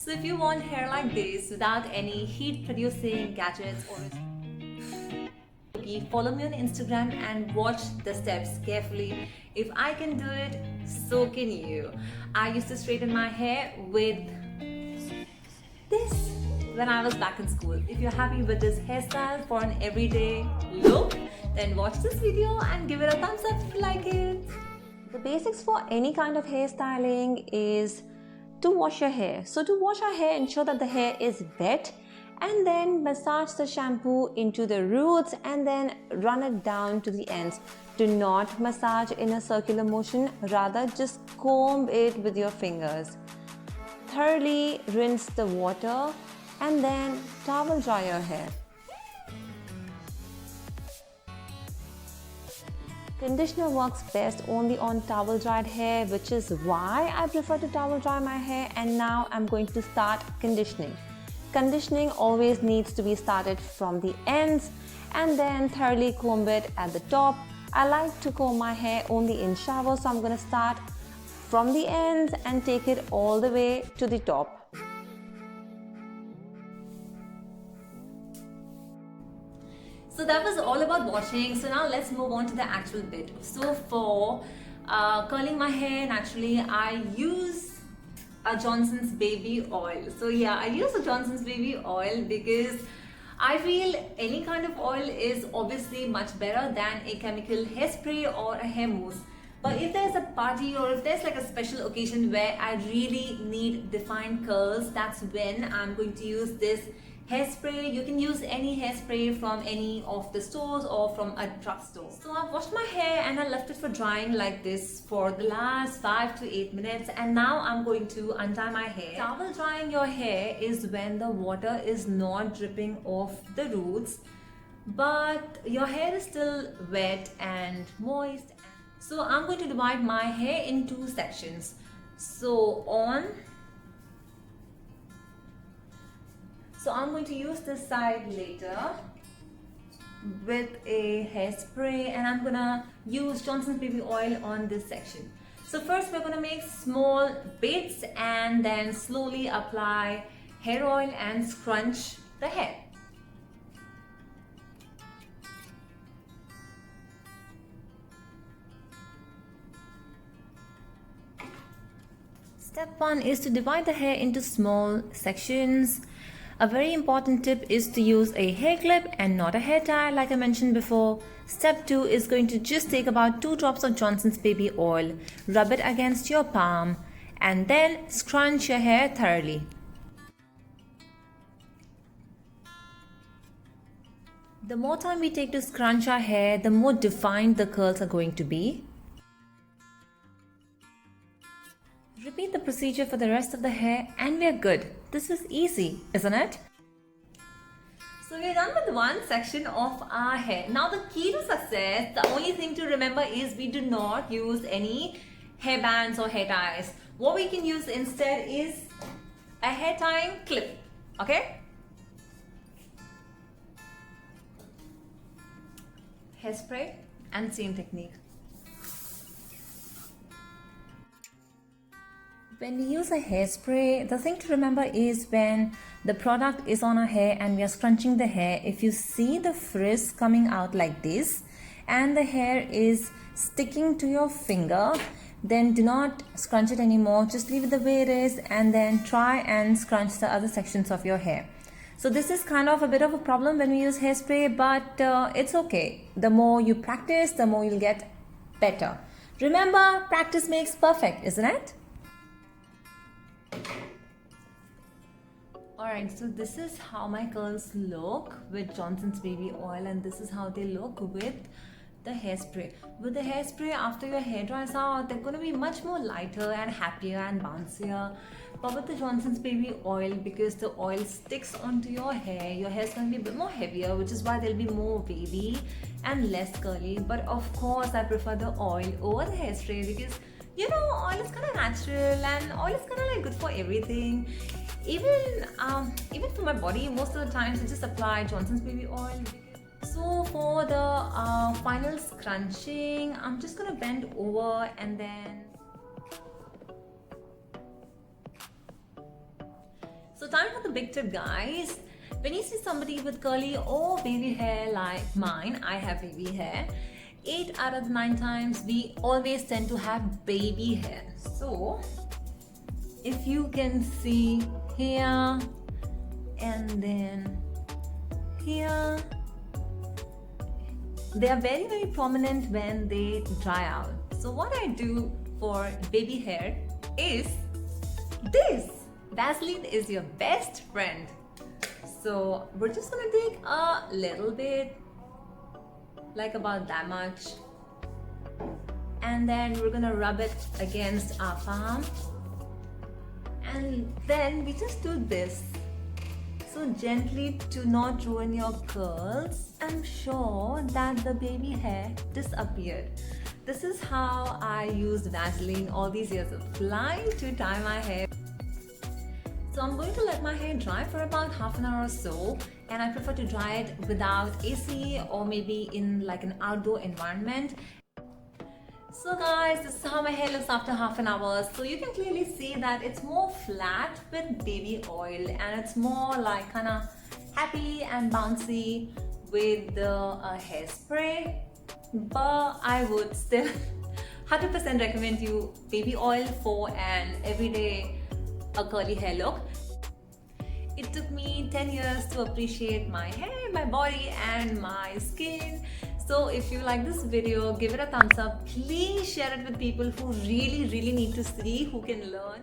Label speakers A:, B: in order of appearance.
A: So if you want hair like this without any heat producing gadgets or follow me on Instagram and watch the steps carefully. If I can do it, so can you. I used to straighten my hair with this when I was back in school. If you're happy with this hairstyle for an everyday look, then watch this video and give it a thumbs up if you like it. The basics for any kind of hairstyling is to wash your hair. So to wash our hair, ensure that the hair is wet and then massage the shampoo into the roots and then run it down to the ends. Do not massage in a circular motion, rather just comb it with your fingers. Thoroughly rinse the water and then towel dry your hair. Conditioner works best only on towel dried hair, which is why I prefer to towel dry my hair, and now I'm going to start conditioning. Conditioning always needs to be started from the ends and then thoroughly comb it at the top. I like to comb my hair only in shower, so I'm going to start from the ends and take it all the way to the top. So that was all about washing. So now let's move on to the actual bit. So for curling my hair, naturally I use a Johnson's baby oil. So yeah, I use a Johnson's baby oil because I feel any kind of oil is obviously much better than a chemical hairspray or a hair mousse. But if there's a party or if there's like a special occasion where I really need defined curls, that's when I'm going to use this hairspray. You can use any hairspray from any of the stores or from a drugstore. So I've washed my hair and I left it for drying like this for the last 5 to 8 minutes, and now I'm going to untie my hair. Towel drying your hair is when the water is not dripping off the roots but your hair is still wet and moist. So I'm going to divide my hair in two sections. So I'm going to use this side later with a hairspray, and I'm gonna use Johnson's baby oil on this section. So first we're gonna make small bits and then slowly apply hair oil and scrunch the hair. Step 1 is to divide the hair into small sections. A very important tip is to use a hair clip and not a hair tie like I mentioned before. Step 2 is going to just take about 2 drops of Johnson's baby oil, rub it against your palm and then scrunch your hair thoroughly. The more time we take to scrunch our hair, the more defined the curls are going to be. Repeat the procedure for the rest of the hair and we're good. This is easy, isn't it? So we're done with one section of our hair. Now the key to success, the only thing to remember is we do not use any hair bands or hair ties. What we can use instead is a hair tying clip, okay? Hairspray and same technique. When we use a hairspray, the thing to remember is when the product is on our hair and we are scrunching the hair, if you see the frizz coming out like this and the hair is sticking to your finger, then do not scrunch it anymore. Just leave it the way it is and then try and scrunch the other sections of your hair. So this is kind of a bit of a problem when we use hairspray, but it's okay. The more you practice, the more you'll get better. Remember, practice makes perfect, isn't it? Alright, so this is how my curls look with Johnson's baby oil, and this is how they look with the hairspray. With the hairspray, after your hair dries out, they're going to be much more lighter and happier and bouncier. But with the Johnson's baby oil, because the oil sticks onto your hair is going to be a bit more heavier, which is why they'll be more wavy and less curly. But of course, I prefer the oil over the hairspray because you know, oil is kind of natural and oil is kind of like good for everything. Even for my body, most of the times I just apply Johnson's baby oil. So for the final scrunching, I'm just gonna bend over and then So time for the big tip, guys. When you see somebody with curly or baby hair like mine, I have baby hair, 8 out of 9 times we always tend to have baby hair. So if you can see here and then here, they are very prominent when they dry out. So what I do for baby hair is this. Vaseline is your best friend. So we're just gonna take a little bit, like about that much, and then we're gonna rub it against our palm, and then we just do this so gently to not ruin your curls. I'm sure that the baby hair disappeared. This is how I used Vaseline all these years of life to dye my hair. So I'm going to let my hair dry for about half an hour or so, and I prefer to dry it without AC or maybe in like an outdoor environment. So guys, this is how my hair looks after half an hour. So you can clearly see that it's more flat with baby oil, and it's more like kind of happy and bouncy with the hairspray. But I would still 100% recommend you baby oil for an everyday curly hair look. It took me 10 years to appreciate my hair, my body and my skin. So if you like this video, give it a thumbs up. Please share it with people who really need to see, who can learn.